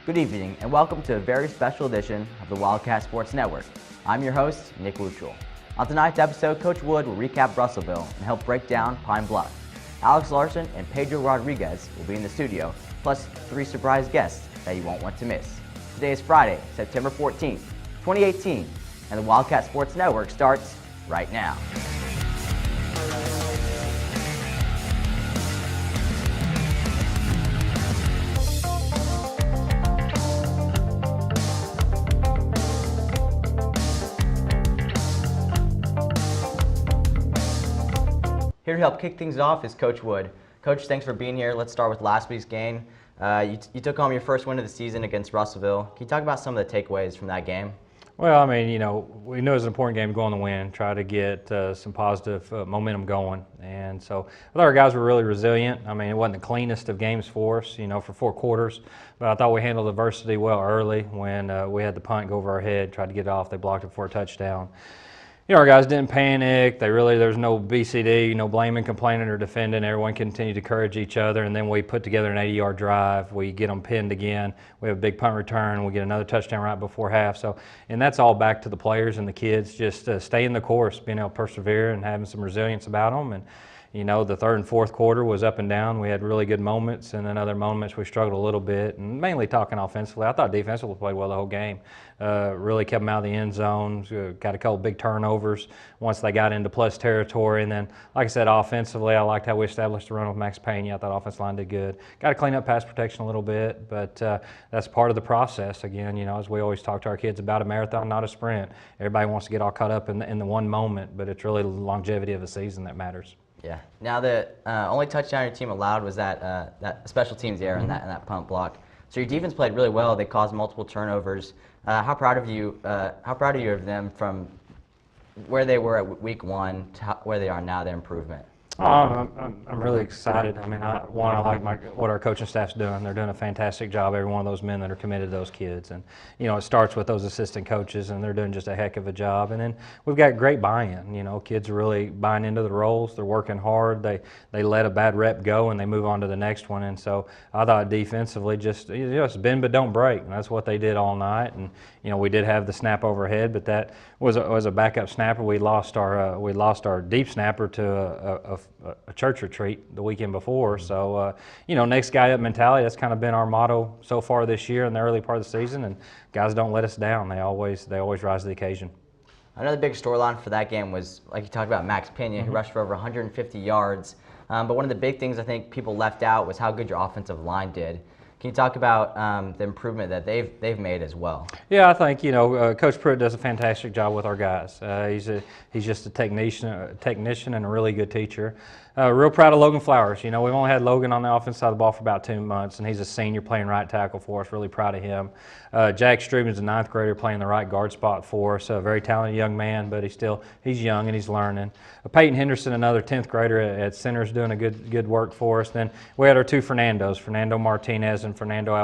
Good evening and welcome to a very special edition of the Wildcat Sports Network. I'm your host, Nick Luttrell. On tonight's episode, Coach Wood will recap Russellville and help break down Pine Bluff. Alex Larson and Pedro Rodriguez will be in the studio, plus 3 surprise guests that you won't want to miss. Today is Friday, September 14th, 2018, and the Wildcat Sports Network starts right now. Here to help kick things off is Coach Wood. Coach, thanks for being here. Let's start with last week's game. You took home your first win of the season against Russellville. Can you talk about some of the takeaways from that game? Well, I mean, we knew it was an important game to go on the win, try to get some positive momentum going. And so I thought our guys were really resilient. I mean, it wasn't the cleanest of games for us, for 4 quarters. But I thought we handled adversity well early when we had the punt go over our head, tried to get it off. They blocked it for a touchdown. Our guys didn't panic. There's no BCD, no blaming, complaining, or defending. Everyone continued to encourage each other, and then we put together an 80-yard drive. We get them pinned again. We have a big punt return. We get another touchdown right before half. And that's all back to the players and the kids just staying the course, being able to persevere and having some resilience about them. And the third and fourth quarter was up and down. We had really good moments, and then other moments we struggled a little bit. And mainly talking offensively, I thought defensively played well the whole game. Really kept them out of the end zone. Got a couple big turnovers once they got into plus territory. And then, like I said, offensively, I liked how we established the run with Max Pena. I thought offensive line did good. Got to clean up pass protection a little bit, but that's part of the process. Again, as we always talk to our kids about a marathon, not a sprint. Everybody wants to get all caught up in the one moment, but it's really the longevity of a season that matters. Yeah. Now the only touchdown your team allowed was that special teams error and that punt block. So your defense played really well. They caused multiple turnovers. How proud are you of them from where they were at week 1 to where they are now, their improvement? I'm really excited. I mean, I like what our coaching staff's doing. They're doing a fantastic job, every one of those men that are committed to those kids. And, it starts with those assistant coaches, and they're doing just a heck of a job. And then we've got great buy-in. Kids are really buying into the roles. They're working hard. They let a bad rep go, and they move on to the next one. And so I thought defensively just bend but don't break. And that's what they did all night. And, we did have the snap overhead, but that was a backup snapper. We lost our deep snapper to a church retreat the weekend before. So, next guy up mentality, that's kind of been our motto so far this year in the early part of the season, and guys don't let us down. They always rise to the occasion. Another big storyline for that game was, like you talked about, Max Pena, who rushed for over 150 yards. But one of the big things I think people left out was how good your offensive line did. Can you talk about the improvement that they've made as well? Yeah, I think Coach Pruitt does a fantastic job with our guys. He's just a technician and a really good teacher. Real proud of Logan Flowers. We've only had Logan on the offense side of the ball for about 2 months, and he's a senior playing right tackle for us. Really proud of him. Jack Struben's a 9th grader playing the right guard spot for us. A very talented young man, but he's young and he's learning. Peyton Henderson, another 10th grader at center, is doing a good work for us. Then we had our 2 Fernandos, Fernando Martinez and Fernando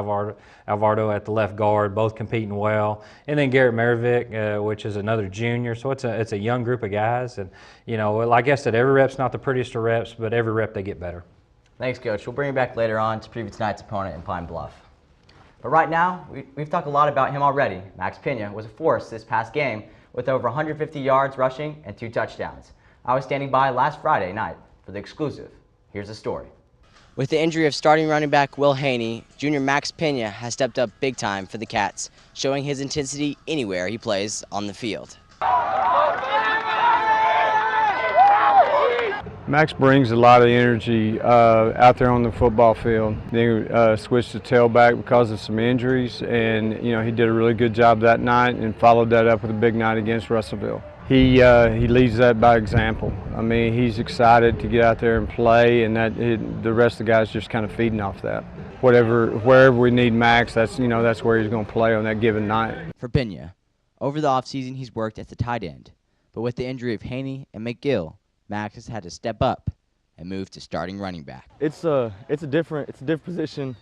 Alvarado at the left guard, both competing well. And then Garrett Maravik, which is another junior. So it's a young group of guys. And, like I said, every rep's not the prettiest of reps, but every rep they get better. Thanks, Coach. We'll bring you back later on to preview tonight's opponent in Pine Bluff. But right now, we've talked a lot about him already. Max Pena was a force this past game with over 150 yards rushing and 2 touchdowns. I was standing by last Friday night for the exclusive. Here's the story. With the injury of starting running back Will Haney, junior Max Pena has stepped up big time for the Cats, showing his intensity anywhere he plays on the field. Max brings a lot of energy out there on the football field. They switched to tailback because of some injuries, and he did a really good job that night and followed that up with a big night against Russellville. He leads that by example. I mean, he's excited to get out there and play, and the rest of the guys just kind of feeding off that. Wherever we need Max, that's where he's going to play on that given night. For Pena, over the offseason he's worked at the tight end, but with the injury of Haney and McGill, Max has had to step up and move to starting running back. It's a different position.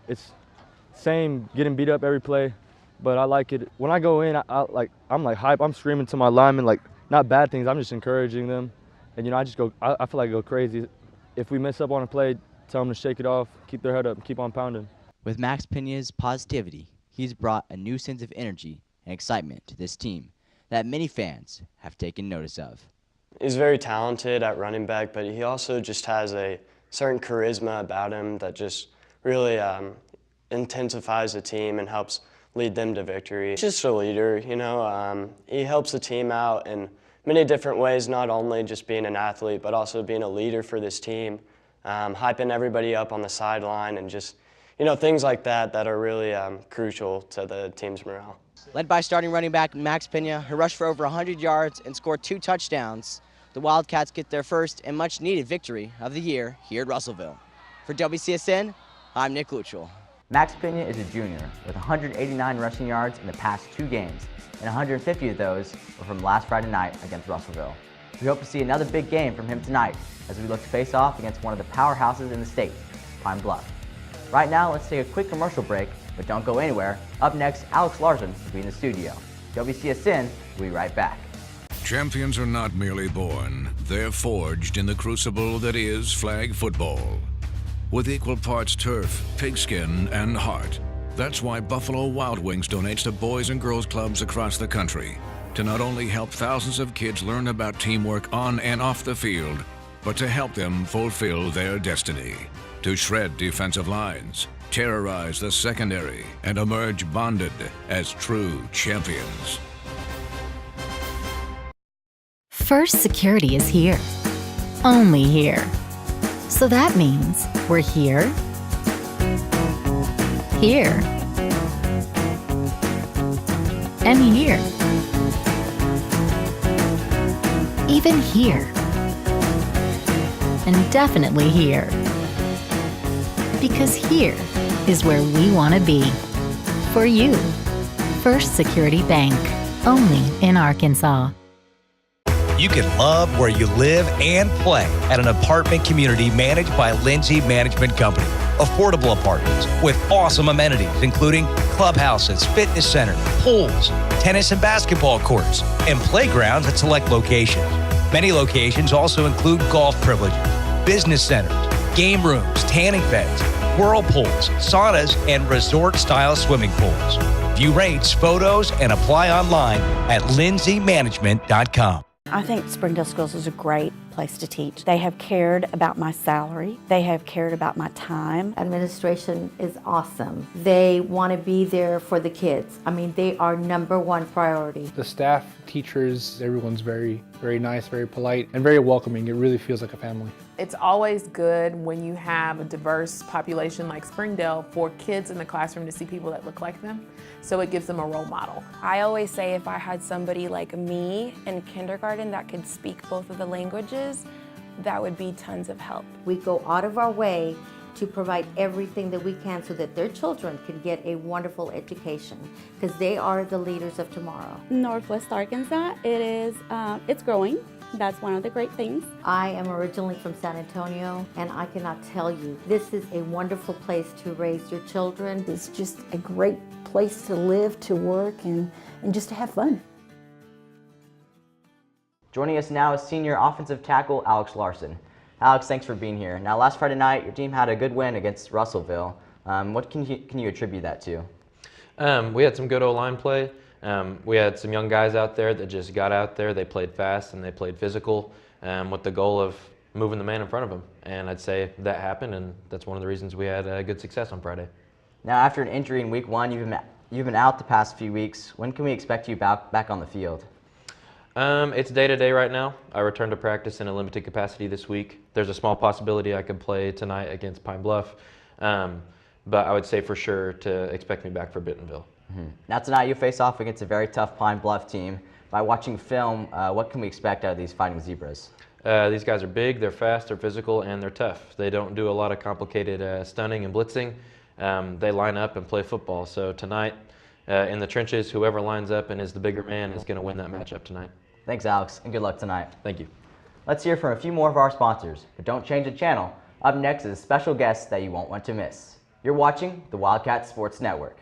It's same getting beat up every play, but I like it. When I go in, I'm hype. I'm screaming to my linemen, not bad things. I'm just encouraging them, and I feel like I go crazy. If we mess up on a play, tell them to shake it off, keep their head up, and keep on pounding. With Max Pena's positivity, he's brought a new sense of energy and excitement to this team that many fans have taken notice of. He's very talented at running back, but he also just has a certain charisma about him that just really intensifies the team and helps lead them to victory. He's just a leader, you know. He helps the team out in many different ways, not only just being an athlete, but also being a leader for this team, hyping everybody up on the sideline and just, you know, things like that that are really crucial to the team's morale. Led by starting running back Max Pena, who rushed for over 100 yards and scored 2 touchdowns, the Wildcats get their first and much-needed victory of the year here at Russellville. For WCSN, I'm Nick Luttrell. Max Pena is a junior with 189 rushing yards in the past 2 games, and 150 of those were from last Friday night against Russellville. We hope to see another big game from him tonight as we look to face off against one of the powerhouses in the state, Pine Bluff. Right now, let's take a quick commercial break, but don't go anywhere. Up next, Alex Larson will be in the studio. WCSN will be right back. Champions are not merely born, they're forged in the crucible that is flag football. With equal parts turf, pigskin, and heart. That's why Buffalo Wild Wings donates to boys and girls clubs across the country to not only help thousands of kids learn about teamwork on and off the field, but to help them fulfill their destiny. To shred defensive lines, terrorize the secondary, and emerge bonded as true champions. First Security is here. Only here. So that means we're here, here, and here. Even here. And definitely here. Because here is where we want to be. For you. First Security Bank. Only in Arkansas. You can love where you live and play at an apartment community managed by Lindsay Management Company. Affordable apartments with awesome amenities, including clubhouses, fitness center, pools, tennis and basketball courts, and playgrounds at select locations. Many locations also include golf privileges, business centers, game rooms, tanning beds, whirlpools, saunas, and resort-style swimming pools. View rates, photos, and apply online at lindsaymanagement.com. I think Springdale Schools is a great place to teach. They have cared about my salary. They have cared about my time. Administration is awesome. They want to be there for the kids. I mean, they are #1 priority. The staff, teachers, everyone's very, very nice, very polite, and very welcoming. It really feels like a family. It's always good when you have a diverse population like Springdale for kids in the classroom to see people that look like them. So it gives them a role model. I always say if I had somebody like me in kindergarten that could speak both of the languages, that would be tons of help. We go out of our way to provide everything that we can so that their children can get a wonderful education because they are the leaders of tomorrow. Northwest Arkansas, it's growing. That's one of the great things. I am originally from San Antonio, and I cannot tell you, this is a wonderful place to raise your children. It's just a great place to live, to work, and just to have fun. Joining us now is senior offensive tackle Alex Larson. Alex, thanks for being here. Now, last Friday night, your team had a good win against Russellville. What can you attribute that to? We had some good O-line play. We had some young guys out there that just got out there. They played fast and they played physical with the goal of moving the man in front of them. And I'd say that happened, and that's one of the reasons we had good success on Friday. Now, after an injury in week 1, you've been out the past few weeks. When can we expect you back on the field? It's day-to-day right now. I returned to practice in a limited capacity this week. There's a small possibility I could play tonight against Pine Bluff, but I would say for sure to expect me back for Bentonville. Now tonight you face off against a very tough Pine Bluff team. By watching film, what can we expect out of these Fighting Zebras? These guys are big, they're fast, they're physical, and they're tough. They don't do a lot of complicated stunning and blitzing. They line up and play football. So tonight, in the trenches, whoever lines up and is the bigger man is going to win that matchup tonight. Thanks, Alex, and good luck tonight. Thank you. Let's hear from a few more of our sponsors, but don't change the channel. Up next is a special guest that you won't want to miss. You're watching the Wildcat Sports Network.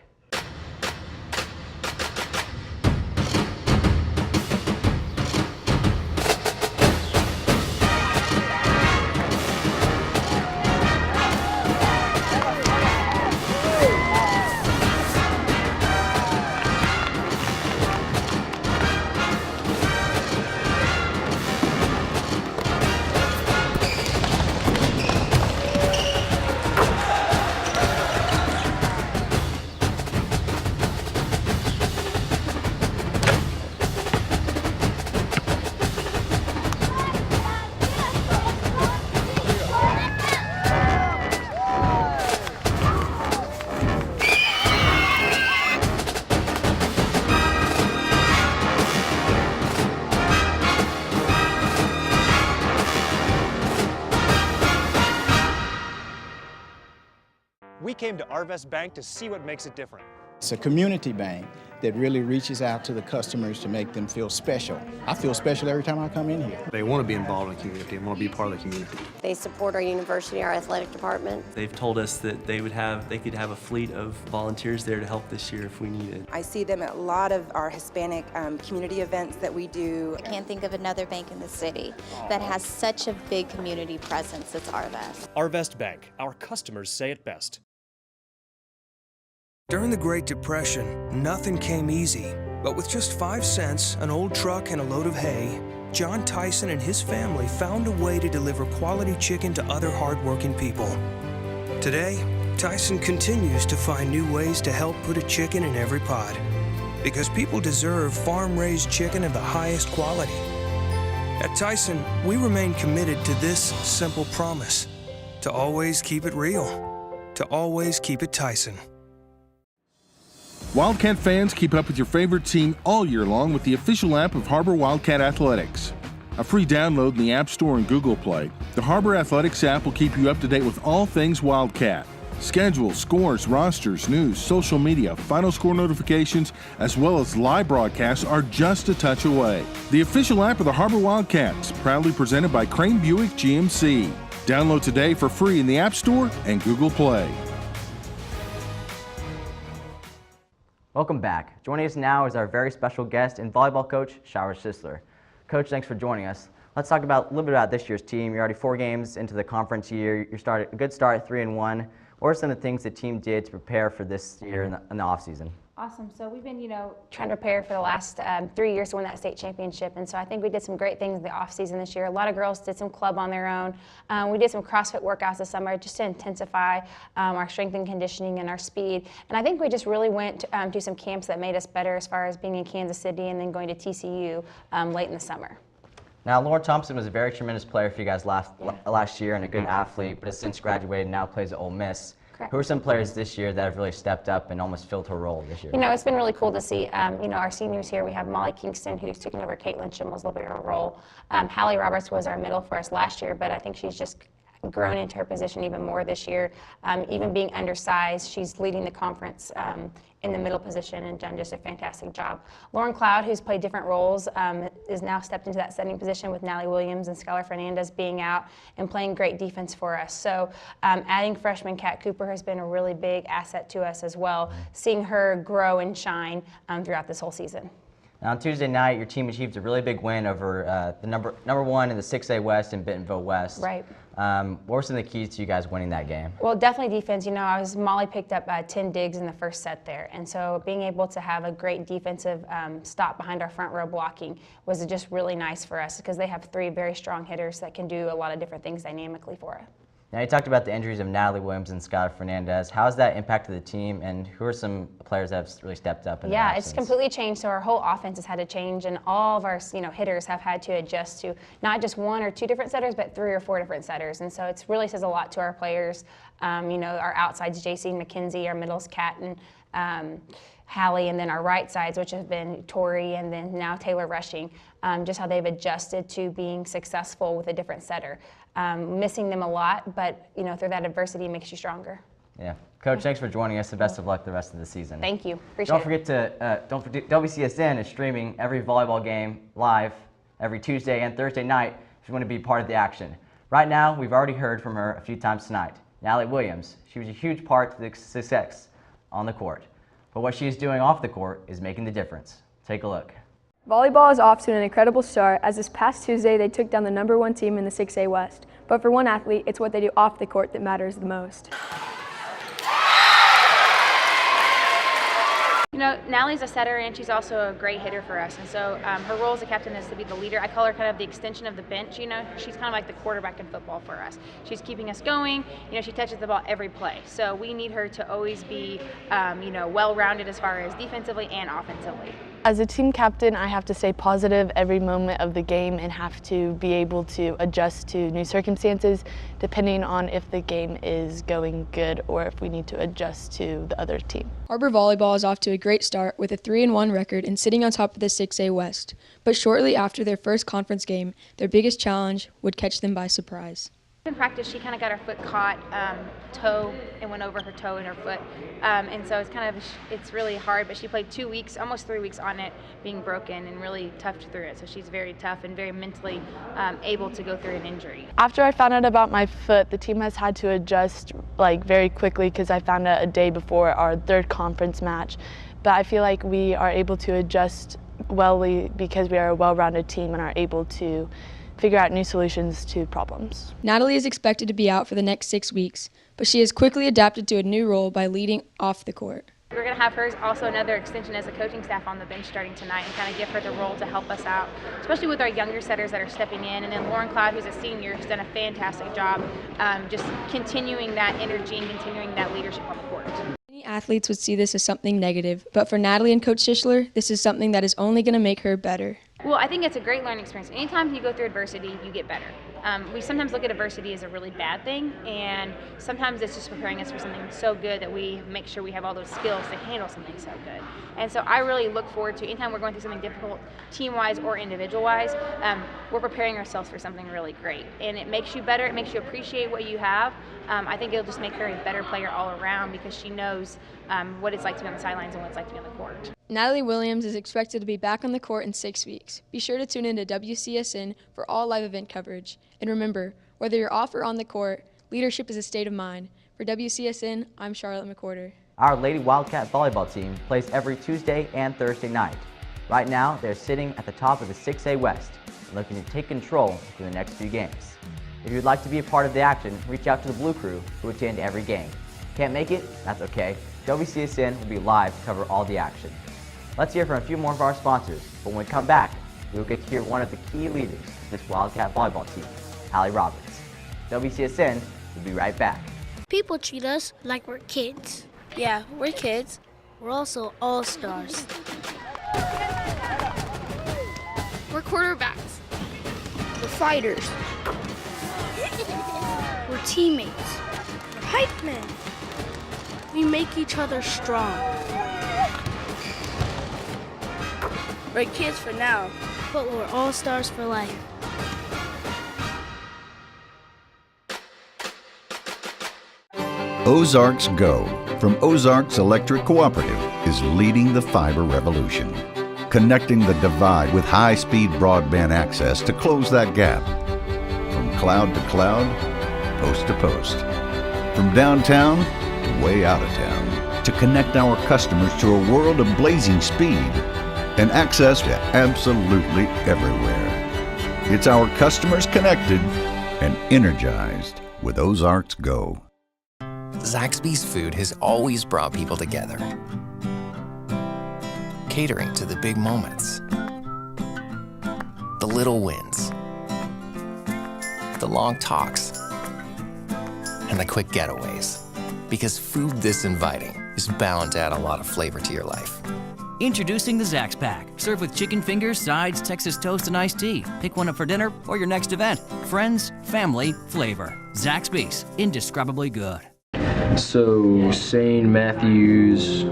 came to Arvest Bank to see what makes it different. It's a community bank that really reaches out to the customers to make them feel special. I feel special every time I come in here. They want to be involved in the community and want to be part of the community. They support our university, our athletic department. They've told us that they could have a fleet of volunteers there to help this year if we needed. I see them at a lot of our Hispanic community events that we do. I can't think of another bank in the city that has such a big community presence as Arvest. Arvest Bank, our customers say it best. During the Great Depression, nothing came easy. But with just 5 cents, an old truck, and a load of hay, John Tyson and his family found a way to deliver quality chicken to other hardworking people. Today, Tyson continues to find new ways to help put a chicken in every pot. Because people deserve farm-raised chicken of the highest quality. At Tyson, we remain committed to this simple promise: to always keep it real, to always keep it Tyson. Wildcat fans, keep up with your favorite team all year long with the official app of HAR-BER Wildcat Athletics. A free download in the App Store and Google Play, the HAR-BER Athletics app will keep you up to date with all things Wildcat. Schedules, scores, rosters, news, social media, final score notifications, as well as live broadcasts are just a touch away. The official app of the HAR-BER Wildcats, proudly presented by Crane Buick GMC. Download today for free in the App Store and Google Play. Welcome back. Joining us now is our very special guest and volleyball coach, Coach Schisler. Coach, thanks for joining us. Let's talk about a little bit about this year's team. You're already 4 games into the conference year. You started a good start at 3-1. What are some of the things the team did to prepare for this year in the offseason? Awesome. So we've been, trying to prepare for the last 3 years to win that state championship. And so I think we did some great things in the off season this year. A lot of girls did some club on their own. We did some CrossFit workouts this summer just to intensify our strength and conditioning and our speed. And I think we just really went to some camps that made us better as far as being in Kansas City and then going to TCU late in the summer. Now, Lauren Thompson was a very tremendous player for you guys last year and a good athlete, but has since graduated and now plays at Ole Miss. Correct. Who are some players this year that have really stepped up and almost filled her role this year? It's been really cool to see. Our seniors here, we have Molly Kingston, who's taken over Caitlin Schimmel's little bit of a role. Hallie Roberts was our middle for us last year, but I think she's just grown into her position even more this year. Even being undersized, she's leading the conference in the middle position and done just a fantastic job. Lauren Cloud, who's played different roles, is now stepped into that setting position with Nally Williams and Skylar Fernandez being out and playing great defense for us. So adding freshman Kat Cooper has been a really big asset to us as well, seeing her grow and shine throughout this whole season. Now, on Tuesday night, your team achieved a really big win over the number 1 in the 6A West in Bentonville West. Right. What were some of the keys to you guys winning that game? Well, definitely defense. Molly picked up 10 digs in the first set there. And so being able to have a great defensive stop behind our front row blocking was just really nice for us because they have 3 very strong hitters that can do a lot of different things dynamically for us. Now, you talked about the injuries of Natalie Williams and Skylar Fernandez. How has that impacted the team, and who are some players that have really stepped up in their absence? It's completely changed. So our whole offense has had to change, and all of our hitters have had to adjust to not just 1 or 2 different setters, but 3 or 4 different setters. And so it really says a lot to our players. Our outsides, JC and McKenzie, our middles, Kat and Hallie, and then our right sides, which have been Tori and then now Taylor Rushing, just how they've adjusted to being successful with a different setter. Missing them a lot, but through that adversity, it makes you stronger. Yeah. Coach, thanks for joining us. The best of luck the rest of the season. Thank you. Appreciate it. Don't forget, WCSN is streaming every volleyball game live every Tuesday and Thursday night if you want to be part of the action. Right now, we've already heard from her a few times tonight. Natalie Williams, she was a huge part of the success on the court. But what she's doing off the court is making the difference. Take a look. Volleyball is off to an incredible start as this past Tuesday they took down the number 1 team in the 6A West. But for one athlete, it's what they do off the court that matters the most. Natalie's a setter and she's also a great hitter for us. And so her role as a captain is to be the leader. I call her kind of the extension of the bench. She's kind of like the quarterback in football for us. She's keeping us going. She touches the ball every play. So we need her to always be, well-rounded as far as defensively and offensively. As a team captain, I have to stay positive every moment of the game and have to be able to adjust to new circumstances depending on if the game is going good or if we need to adjust to the other team. HAR-BER volleyball is off to a great start with a 3-1 record and sitting on top of the 6A West. But shortly after their first conference game, their biggest challenge would catch them by surprise. In practice, she kind of got her foot caught, toe, and went over her toe and her foot, and so it's really hard. But she played 2 weeks, almost 3 weeks on it, being broken, and really toughed through it. So she's very tough and very mentally able to go through an injury. After I found out about my foot, the team has had to adjust very quickly because I found out a day before our third conference match. But I feel like we are able to adjust well because we are a well-rounded team and are able to figure out new solutions to problems. Natalie is expected to be out for the next 6 weeks, but she has quickly adapted to a new role by leading off the court. We're going to have her also another extension as a coaching staff on the bench starting tonight and kind of give her the role to help us out, especially with our younger setters that are stepping in. And then Lauren Cloud, who's a senior, has done a fantastic job just continuing that energy and continuing that leadership on the court. Many athletes would see this as something negative, but for Natalie and Coach Schisler, this is something that is only going to make her better. Well, I think it's a great learning experience. Anytime you go through adversity, you get better. We sometimes look at adversity as a really bad thing, and sometimes it's just preparing us for something so good that we make sure we have all those skills to handle something so good. And so I really look forward to anytime we're going through something difficult, team-wise or individual-wise, we're preparing ourselves for something really great. And it makes you better, it makes you appreciate what you have. I think it'll just make her a better player all around because she knows what it's like to be on the sidelines and what it's like to be on the court. Natalie Williams is expected to be back on the court in 6 weeks. Be sure to tune in to WCSN for all live event coverage. And remember, whether you're off or on the court, leadership is a state of mind. For WCSN, I'm Charlotte McWhorter. Our Lady Wildcat volleyball team plays every Tuesday and Thursday night. Right now, they're sitting at the top of the 6A West, looking to take control through the next few games. If you'd like to be a part of the action, reach out to the Blue Crew, who attend every game. Can't make it? That's okay. WCSN will be live to cover all the action. Let's hear from a few more of our sponsors, but when we come back, we will get to hear one of the key leaders of this Wildcat volleyball team, Hallie Roberts. WCSN will be right back. People treat us like we're kids. Yeah, we're kids. We're also all-stars. We're quarterbacks. We're fighters. We're teammates. We're hype men. We make each other strong. We're kids for now, but we're all-stars for life. Ozarks Go from Ozarks Electric Cooperative is leading the fiber revolution, connecting the divide with high-speed broadband access to close that gap. From cloud to cloud, post to post. From downtown to way out of town. To connect our customers to a world of blazing speed and access to absolutely everywhere. It's our customers connected and energized with Ozarks Go. Zaxby's food has always brought people together. Catering to the big moments, the little wins, the long talks, and the quick getaways. Because food this inviting is bound to add a lot of flavor to your life. Introducing the Zax Pack. Served with chicken fingers, sides, Texas toast, and iced tea. Pick one up for dinner or your next event. Friends, family, flavor. Zaxby's. Indescribably good. So, St. Matthews,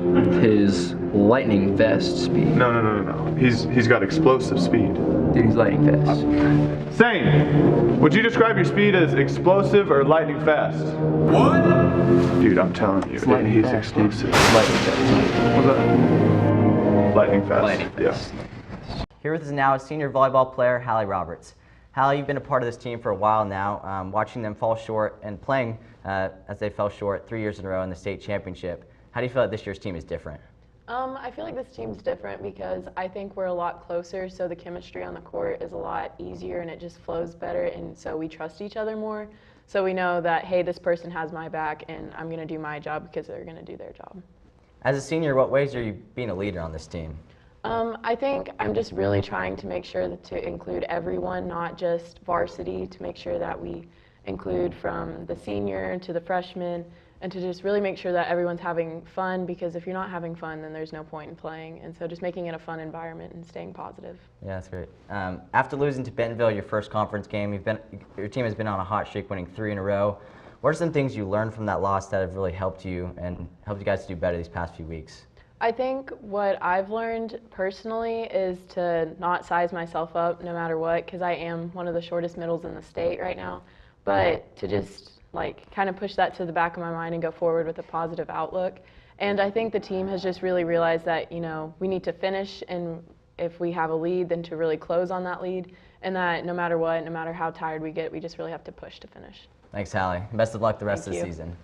his lightning fast speed. No. He's got explosive speed. Dude, he's lightning fast. Sane, would you describe your speed as explosive or lightning fast? What? Dude, I'm telling you, he's explosive. Lightning fast. What's that? Lightning fast. Lightning fast. Yeah. Here with us now is senior volleyball player Hallie Roberts. Hallie, you've been a part of this team for a while now, watching them fall short and playing as they fell short 3 years in a row in the state championship. How do you feel like this year's team is different? I feel like this team's different because I think we're a lot closer, so the chemistry on the court is a lot easier and it just flows better, and so we trust each other more. So we know that, hey, this person has my back and I'm going to do my job because they're going to do their job. As a senior, what ways are you being a leader on this team? I think I'm just really trying to make sure that to include everyone, not just varsity, to make sure that we include from the senior to the freshman, and to just really make sure that everyone's having fun, because if you're not having fun, then there's no point in playing. And so just making it a fun environment and staying positive. Yeah, that's great. After losing to Bentonville, your first conference game, your team has been on a hot streak, winning 3 in a row. What are some things you learned from that loss that have really helped you and helped you guys to do better these past few weeks? I think what I've learned personally is to not size myself up no matter what, because I am one of the shortest middles in the state right now. but to just like kind of push that to the back of my mind and go forward with a positive outlook. And I think the team has just really realized that, you know, we need to finish, and if we have a lead, then to really close on that lead, and that no matter what, no matter how tired we get, we just really have to push to finish. Thanks, Hallie. Best of luck the rest of the Thank you. season.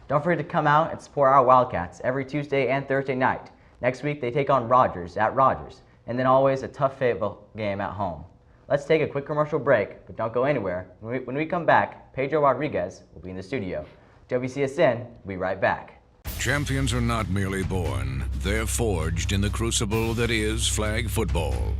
Don't forget to come out and support our Wildcats every Tuesday and Thursday night. Next week, they take on Rogers at Rogers, and then always a tough Fayetteville game at home. Let's take a quick commercial break, but don't go anywhere. When we come back, Pedro Rodriguez will be in the studio. WCSN will be right back. Champions are not merely born, they're forged in the crucible that is flag football.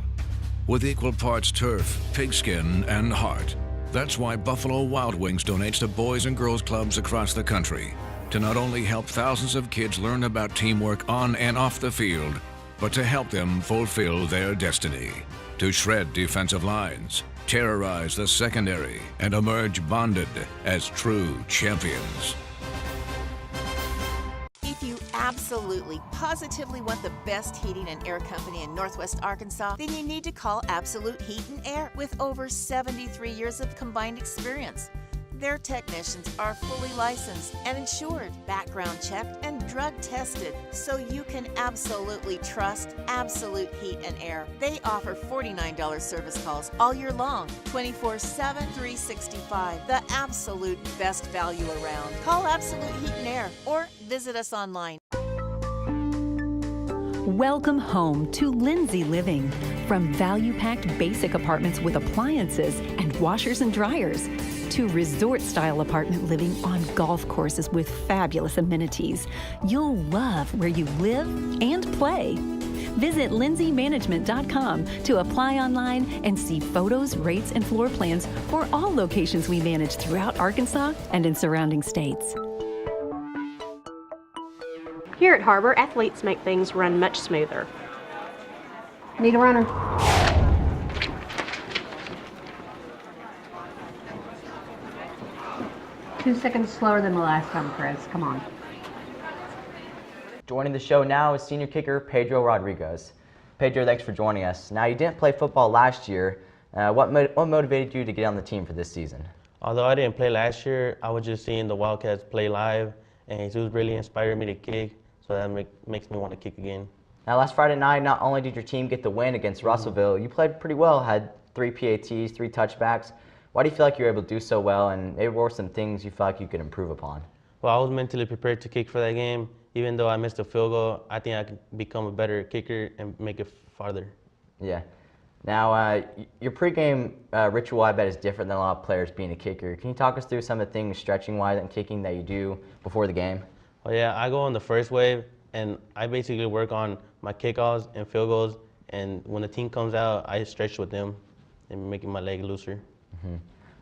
With equal parts turf, pigskin, and heart. That's why Buffalo Wild Wings donates to boys and girls clubs across the country to not only help thousands of kids learn about teamwork on and off the field, but to help them fulfill their destiny. To shred defensive lines, terrorize the secondary, and emerge bonded as true champions. If you absolutely, positively want the best heating and air company in Northwest Arkansas, then you need to call Absolute Heat and Air with over 73 years of combined experience. Their technicians are fully licensed and insured, background checked, and drug tested, so you can absolutely trust Absolute Heat and Air. They offer $49 service calls all year long, 24/7, 365. The absolute best value around. Call Absolute Heat and Air or visit us online. Welcome home to Lindsay Living. From value-packed basic apartments with appliances and washers and dryers, to resort-style apartment living on golf courses with fabulous amenities. You'll love where you live and play. Visit lindsaymanagement.com to apply online and see photos, rates, and floor plans for all locations we manage throughout Arkansas and in surrounding states. Here at HAR-BER, athletes make things run much smoother. Need a runner. 2 seconds slower than the last time, Chris. Come on. Joining the show now is senior kicker Pedro Rodriguez. Pedro, thanks for joining us. Now, you didn't play football last year. What motivated you to get on the team for this season? Although I didn't play last year, I was just seeing the Wildcats play live, and Jesus really inspired me to kick, so that makes me want to kick again. Now, last Friday night, not only did your team get the win against Russellville, you played pretty well, had 3 PATs, 3 touchbacks. Why do you feel like you were able to do so well, and maybe what were some things you felt like you could improve upon? Well, I was mentally prepared to kick for that game. Even though I missed a field goal, I think I could become a better kicker and make it farther. Yeah. Now, your pregame ritual, I bet, is different than a lot of players being a kicker. Can you talk us through some of the things stretching-wise and kicking that you do before the game? Well, yeah, I go on the first wave, and I basically work on my kickoffs and field goals, and when the team comes out, I stretch with them and making my leg looser. Mm-hmm.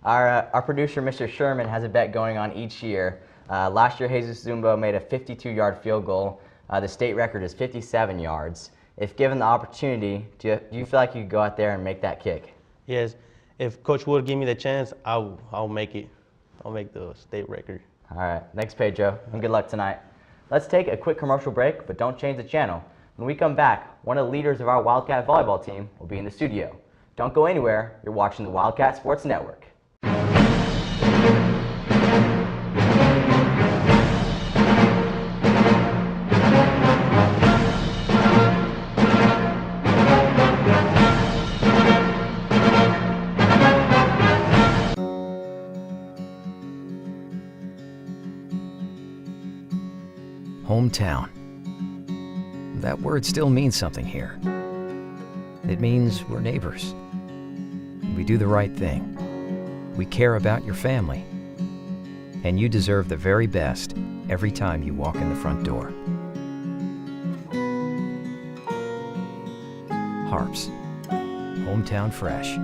Our producer, Mr. Sherman, has a bet going on each year. Last year, Jesus Zumbo made a 52-yard field goal. The state record is 57 yards. If given the opportunity, do you feel like you could go out there and make that kick? Yes. If Coach Wood give me the chance, I'll make it. I'll make the state record. All right. Thanks, Pedro, and good luck tonight. Let's take a quick commercial break, but don't change the channel. When we come back, one of the leaders of our Wildcat volleyball team will be in the studio. Don't go anywhere. You're watching the Wildcat Sports Network. Hometown. That word still means something here. It means we're neighbors. We do the right thing. We care about your family. And you deserve the very best every time you walk in the front door. HAR-BER. Hometown fresh.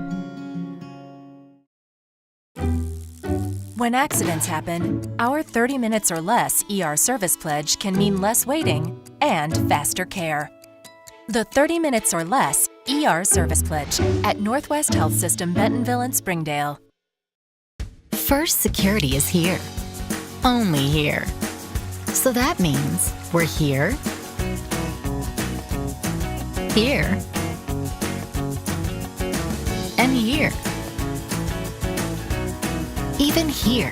When accidents happen, our 30 minutes or less ER service pledge can mean less waiting and faster care. The 30 minutes or less ER service pledge at Northwest Health System Bentonville and Springdale. First Security is here. Only here. So that means we're here, here, and here. even here,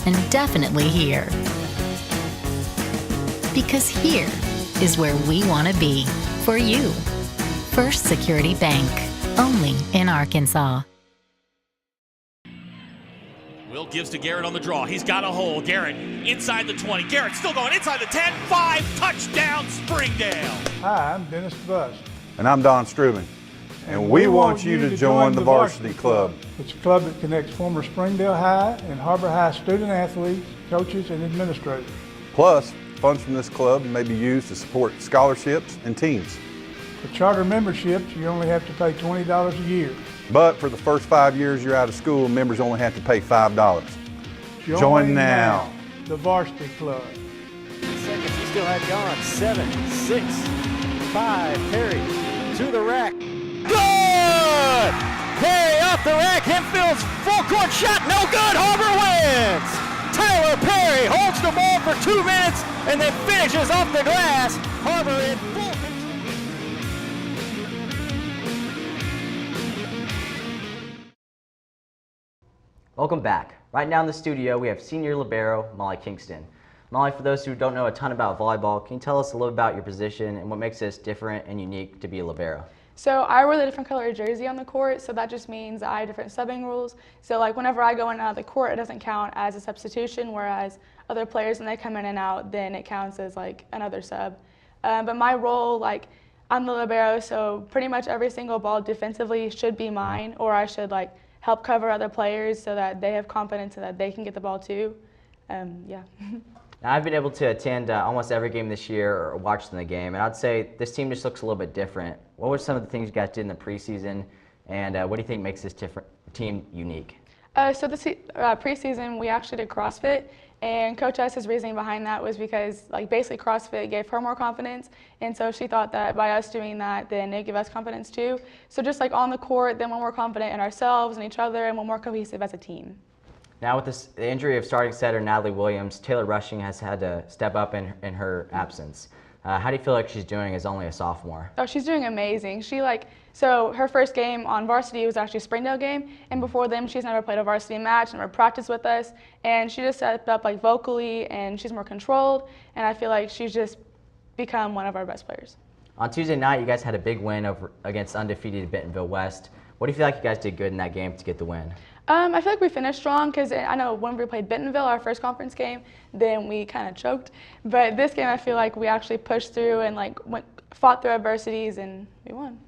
and definitely here. Because here is where we want to be for you. First Security Bank, only in Arkansas. Will gives to Garrett on the draw. He's got a hole. Garrett inside the 20. Garrett still going inside the 10. 5, touchdown Springdale. Hi, I'm Dennis DeBus. And I'm Don Strubing. And we want you to join the Varsity Club. It's a club that connects former Springdale High and Har-BER High student athletes, coaches, and administrators. Plus, funds from this club may be used to support scholarships and teams. For charter memberships, you only have to pay $20 a year. But for the first 5 years you're out of school, members only have to pay $5. Join now. The Varsity Club. Seconds, he still had gone. 7, 6, 5, Perry to the rack. Good! Perry off the rack, Hempfield's full court shot, no good, Har-BER wins! Tyler Perry holds the ball for 2 minutes and then finishes off the glass. Har-BER in full control. Welcome back. Right now in the studio, we have senior libero Molly Kingston. Molly, for those who don't know a ton about volleyball, can you tell us a little about your position and what makes this different and unique to be a libero? So I wear the different color jersey on the court, so that just means I have different subbing rules. So like whenever I go in and out of the court, it doesn't count as a substitution, whereas other players, when they come in and out, then it counts as like another sub. But my role, like I'm the libero, so pretty much every single ball defensively should be mine, or I should like help cover other players so that they have confidence and that they can get the ball too. Yeah. Now, I've been able to attend almost every game this year or watch the game, and I'd say this team just looks a little bit different. What were some of the things you guys did in the preseason, and what do you think makes this team unique? So this preseason, we actually did CrossFit, and Coach S's reasoning behind that was because like basically CrossFit gave her more confidence, and so she thought that by us doing that, then it gave us confidence too. So just like on the court, then we're more confident in ourselves and each other, and we're more cohesive as a team. Now with the injury of starting setter Natalie Williams, Taylor Rushing has had to step up in her absence. How do you feel like she's doing as only a sophomore? Oh, she's doing amazing. So her first game on varsity was actually a Springdale game, and before then she's never played a varsity match, never practiced with us, and she just stepped up like vocally, and she's more controlled, and I feel like she's just become one of our best players. On Tuesday night, you guys had a big win against undefeated Bentonville West. What do you feel like you guys did good in that game to get the win? I feel like we finished strong because I know when we played Bentonville, our first conference game, then we kind of choked. But this game, I feel like we actually pushed through and like fought through adversities, and we won.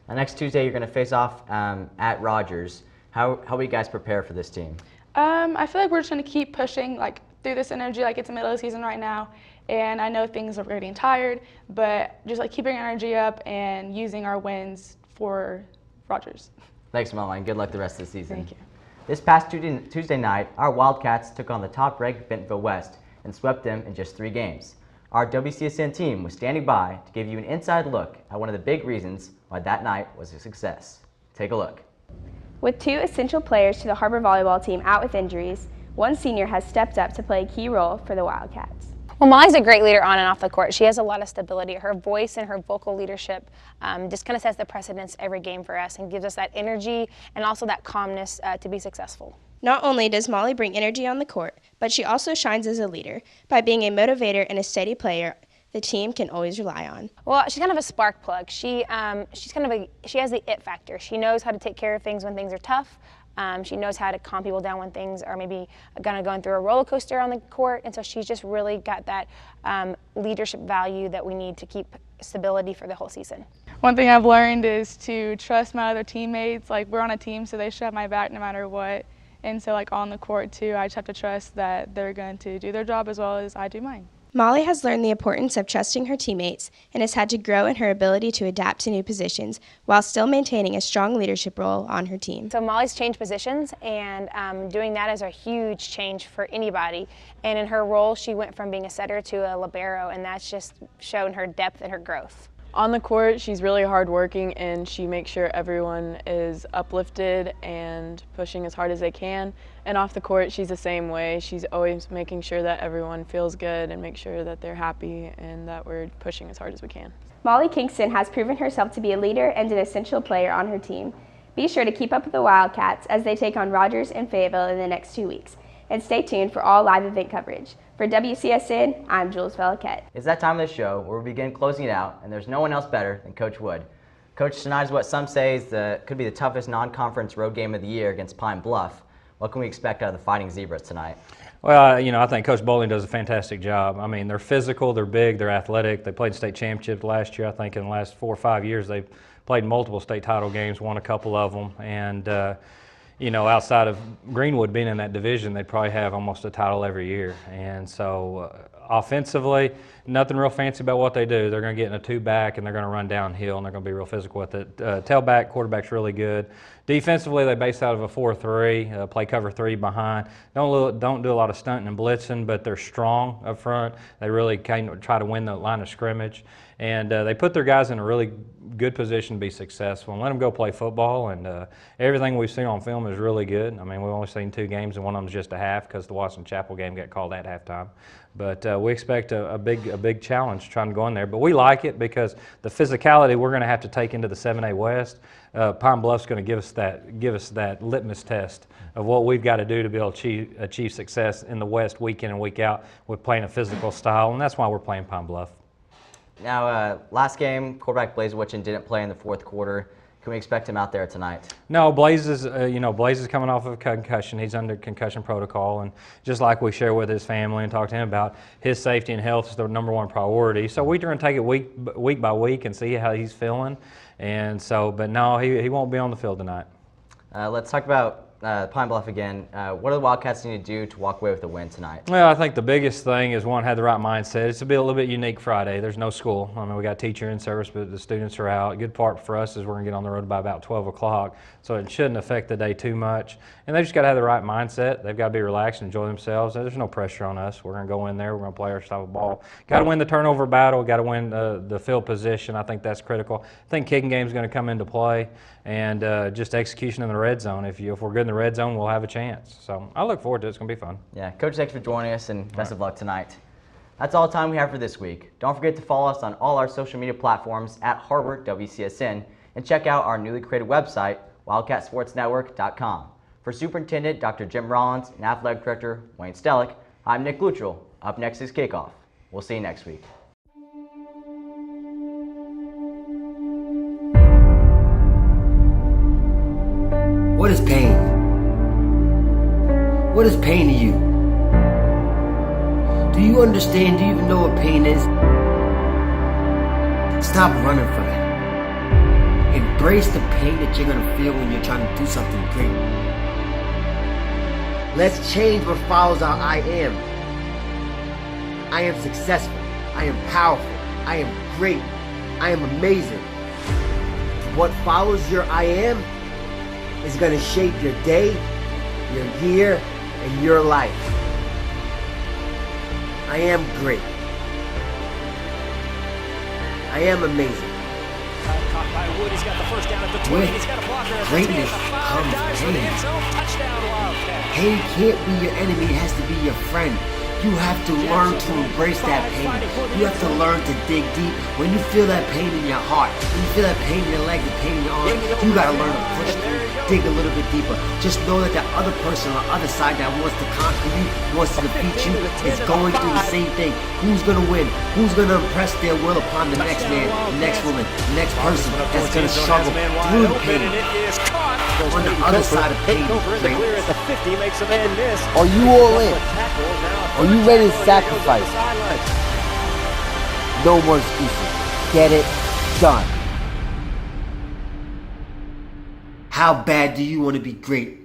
Now, next Tuesday, you're going to face off at Rogers. How will you guys prepare for this team? I feel like we're just going to keep pushing like through this energy. Like it's the middle of the season right now, and I know things are getting tired, but just like keeping our energy up and using our wins for Rogers. Thanks, Molly, and good luck the rest of the season. Thank you. This past Tuesday night, our Wildcats took on the top-ranked Bentonville West and swept them in just 3 games. Our WCSN team was standing by to give you an inside look at one of the big reasons why that night was a success. Take a look. With 2 essential players to the Har-BER volleyball team out with injuries, one senior has stepped up to play a key role for the Wildcats. Well, Molly's a great leader on and off the court. She has a lot of stability. Her voice and her vocal leadership just kind of sets the precedence every game for us and gives us that energy and also that calmness to be successful. Not only does Molly bring energy on the court, but she also shines as a leader by being a motivator and a steady player the team can always rely on. Well, she's kind of a spark plug. She has the it factor. She knows how to take care of things when things are tough. She knows how to calm people down when things are maybe going through a roller coaster on the court, and so she's just really got that leadership value that we need to keep stability for the whole season. One thing I've learned is to trust my other teammates. Like we're on a team, so they should have my back no matter what. And so like on the court too, I just have to trust that they're going to do their job as well as I do mine. Molly has learned the importance of trusting her teammates and has had to grow in her ability to adapt to new positions while still maintaining a strong leadership role on her team. So Molly's changed positions, and doing that is a huge change for anybody. And in her role, she went from being a setter to a libero, and that's just shown her depth and her growth. On the court, she's really hardworking, and she makes sure everyone is uplifted and pushing as hard as they can. And off the court, she's the same way. She's always making sure that everyone feels good and make sure that they're happy and that we're pushing as hard as we can. Molly Kingston has proven herself to be a leader and an essential player on her team. Be sure to keep up with the Wildcats as they take on Rogers and Fayetteville in the next 2 weeks. And stay tuned for all live event coverage. For WCSN, I'm Jules Veliquette. It's that time of the show where we begin closing it out, and there's no one else better than Coach Wood. Coach, tonight is what some say could be the toughest non-conference road game of the year against Pine Bluff. What can we expect out of the Fighting Zebras tonight? Well, I think Coach Bowling does a fantastic job. I mean, they're physical, they're big, they're athletic. They played state championships last year. I think in the last 4 or 5 years they've played multiple state title games, won a couple of them. And, outside of Greenwood being in that division, they'd probably have almost a title every year. And so offensively, nothing real fancy about what they do. They're going to get in a 2-back and they're going to run downhill and they're going to be real physical with it. Tailback, quarterback's really good. Defensively, they base out of a 4-3, play cover 3 behind. Don't do a lot of stunting and blitzing, but they're strong up front. They really kind of try to win the line of scrimmage. And they put their guys in a really good position to be successful and let them go play football. And everything we've seen on film is really good. I mean, we've only seen 2 games, and one of them's just a half because the Watson Chapel game got called at halftime. But we expect a big challenge trying to go in there. But we like it because the physicality we're going to have to take into the 7A West. Pine Bluff's going to give us that litmus test of what we've got to do to be able to achieve success in the West week in and week out with playing a physical style, and that's why we're playing Pine Bluff. Now, last game, quarterback Blaze Witchin didn't play in the fourth quarter. Can we expect him out there tonight? No, Blaze is, Blaze is coming off of a concussion. He's under concussion protocol, and just like we share with his family and talk to him about, his safety and health is the number 1 priority. So we're going to take it week by week and see how he's feeling. And so, but no, he won't be on the field tonight. Let's talk about Pine Bluff again. What do the Wildcats need to do to walk away with a win tonight? Well, I think the biggest thing is, one, have the right mindset. It's a little bit unique Friday. There's no school. I mean, we got teacher in service, but the students are out. A good part for us is we're going to get on the road by about 12 o'clock, so it shouldn't affect the day too much. And they've just got to have the right mindset. They've got to be relaxed and enjoy themselves. There's no pressure on us. We're going to go in there. We're going to play our style of ball. Got to win the turnover battle. Got to win the field position. I think that's critical. I think kicking game is going to come into play, and just execution in the red zone. If we're good in the red zone, we'll have a chance. So I look forward to it. It's going to be fun. Yeah, Coach, thanks for joining us, and best of luck tonight. That's all the time we have for this week. Don't forget to follow us on all our social media platforms at HAR-BER WCSN, and check out our newly created website, wildcatsportsnetwork.com. For Superintendent Dr. Jim Rollins and Athletic Director Wayne Stellick, I'm Nick Luttrell. Up next is Kickoff. We'll see you next week. What is pain? What is pain to you? Do you understand? Do you even know what pain is? Stop running from it. Embrace the pain that you're gonna feel when you're trying to do something great. Let's change what follows our I am. I am successful. I am powerful. I am great. I am amazing. What follows your I am is going to shape your day, your year, and your life. I am great. I am amazing. Caught by Wood. He's got the first down at the 20. He's got a blocker at the 10. Greatness comes pain. Touchdown, Wildcat. Pain can't be your enemy. It has to be your friend. You have to learn to embrace that pain. You have to learn to dig deep. When you feel that pain in your heart, when you feel that pain in your leg, the pain in your arm, you gotta learn to push through, dig a little bit deeper. Just know that other person on the other side that wants to conquer you, wants to defeat you, is going through the same thing. Who's gonna win? Who's gonna impress their will upon the next man, the next woman, the next person that's gonna struggle through the pain? On the other side of pain, are you all in? Are you ready to sacrifice? No more excuses. Get it done. How bad do you want to be great?